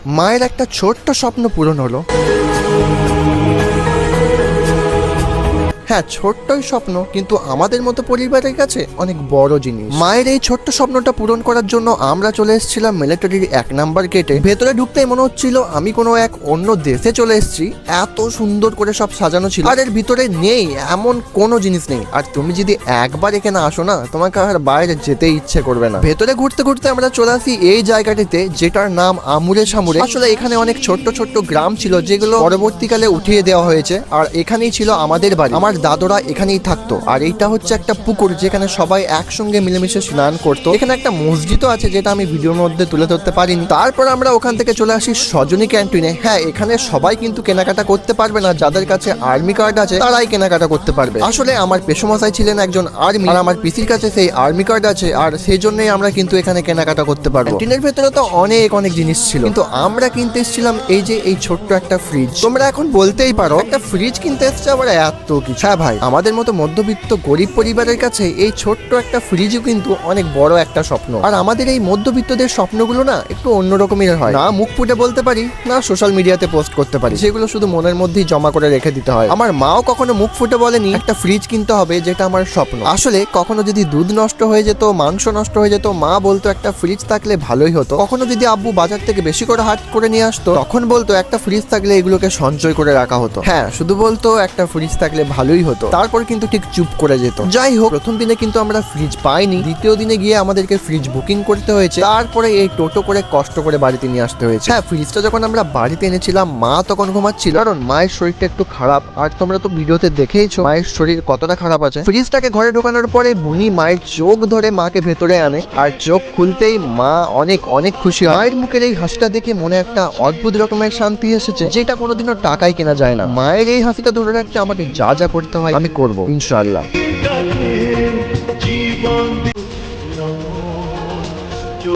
মায়ের একটা ছোট্ট স্বপ্ন পূরণ হলো। হ্যাঁ, ছোট্টই স্বপ্ন, কিন্তু আমাদের মতো পরিবারের কাছে অনেক বড় জিনিস। মায়ের এই ছোট্ট স্বপ্নটা পূরণ করার জন্য আমরা চলে এসেছিলাম মিলিটারির 1 নাম্বার গেটে। ভেতরে ঢুকতেই মনে হচ্ছিল আমি কোনো এক অন্য দেশে চলে এসেছি। এত সুন্দর করে সব সাজানো ছিল, আর এর ভিতরে নেই এমন কোনো জিনিস নেই। আর তুমি যদি একবার এখানে আসো না, তোমাকে আর বাইরে যেতে ইচ্ছে করবে না। ভেতরে ঘুরতে ঘুরতে আমরা চলে আসি এই জায়গাটিতে, যেটার নাম আমুরে সামুরে। আসলে এখানে অনেক ছোট্ট ছোট্ট গ্রাম ছিল, যেগুলো পরবর্তীকালে উঠিয়ে দেওয়া হয়েছে। আর এখানেই ছিল আমাদের বাড়ি, আমার দাদুরা এখানেই থাকতো। আর এইটা হচ্ছে একটা পুকুর, যেখানে সবাই একসঙ্গে মিলেমিশে স্নান করতো। এখানে একটা মসজিদও আছে, যেটা আমি ভিডিওর মধ্যে তুলে ধরতে পারিনি। তারপর আমরা ওখান থেকে চলে আসি সজনী ক্যান্টিনে। হ্যাঁ, এখানে সবাই কিন্তু কেনাকাটা করতে পারবে না, যাদের কাছে আর্মি কার্ড আছে তারাই কেনাকাটা করতে পারবে। আসলে আমার পেশমশাই ছিলেন একজন আর্মি, আর আমার পিসির কাছে সেই আর্মি কার্ড আছে, আর সেই জন্যই আমরা কিন্তু এখানে কেনাকাটা করতে পারবো। ক্যান্টিনের ভেতরে তো অনেক অনেক জিনিস ছিল, কিন্তু আমরা কিনতে এসেছিলাম এই যে এই ছোট্ট একটা ফ্রিজ। তোমরা এখন বলতেই পারো একটা ফ্রিজ কিনতে এসছে আবার এত কিছু। হ্যাঁ ভাই, আমাদের মতো মধ্যবিত্ত গরিব পরিবারের কাছে এই ছোট্ট একটা ফ্রিজও কিন্তু অনেক বড় একটা স্বপ্ন। আর আমাদের এই মধ্যবিত্তদের স্বপ্নগুলো না একটু অন্যরকমের হয়, না মুখ ফুটে বলতে পারি, না সোশ্যাল মিডিয়াতে পোস্ট করতে পারি, সেগুলো শুধু মনের মধ্যেই জমা করে রেখে দিতে হয়। আমার মাও কখনো মুখ ফুটে বলেনি একটা ফ্রিজ কিনতে হবে, যেটা আমার স্বপ্ন। আসলে কখনো যদি দুধ নষ্ট হয়ে যেত, মাংস নষ্ট হয়ে যেত, মা বলতো একটা ফ্রিজ থাকলে ভালোই হতো। কখনো যদি আব্বু বাজার থেকে বেশি করে হাট করে নিয়ে আসতো, তখন বলতো একটা ফ্রিজ থাকলে এগুলোকে সঞ্চয় করে রাখা হতো। হ্যাঁ, শুধু বলতো একটা ফ্রিজ থাকলে ভালোই হতো, তারপর কিন্তু ঠিক চুপ করে যেত। যাই হোক, প্রথম দিনে কিন্তু আমরা ফ্রিজ পাইনি। দ্বিতীয় দিনে গিয়ে আমাদেরকে ফ্রিজ বুকিং করতে হয়েছে, তারপরে এই টোটো করে কষ্ট করে বাড়িতে নিয়ে আসতে হয়েছে। হ্যাঁ, ফ্রিজটা যখন আমরা বাড়িতে এনেছিলাম, মা তখন ঘুমাচ্ছিল, কারণ মায়ের শরীরটা একটু খারাপ। আর তোমরা তো ভিডিওতে দেখেইছো মায়ের শরীর কতটা খারাপ আছে। ফ্রিজটাকে ঘরে ঢোকানোর পরে বুনি মায়ের চোখ ধরে মাকে ভেতরে আনে, আর চোখ খুলতেই মা অনেক অনেক খুশি হয়। মায়ের মুখের এই হাসিটা দেখে মনে একটা অদ্ভুত রকমের শান্তি এসেছে, যেটা কোনোদিনও টাকায় কেনা যায় না। মায়ের এই হাসিটা ধরে রাখতে আমাকে যা যা করতে হয় আমি করবো ইনশাআল্লাহ।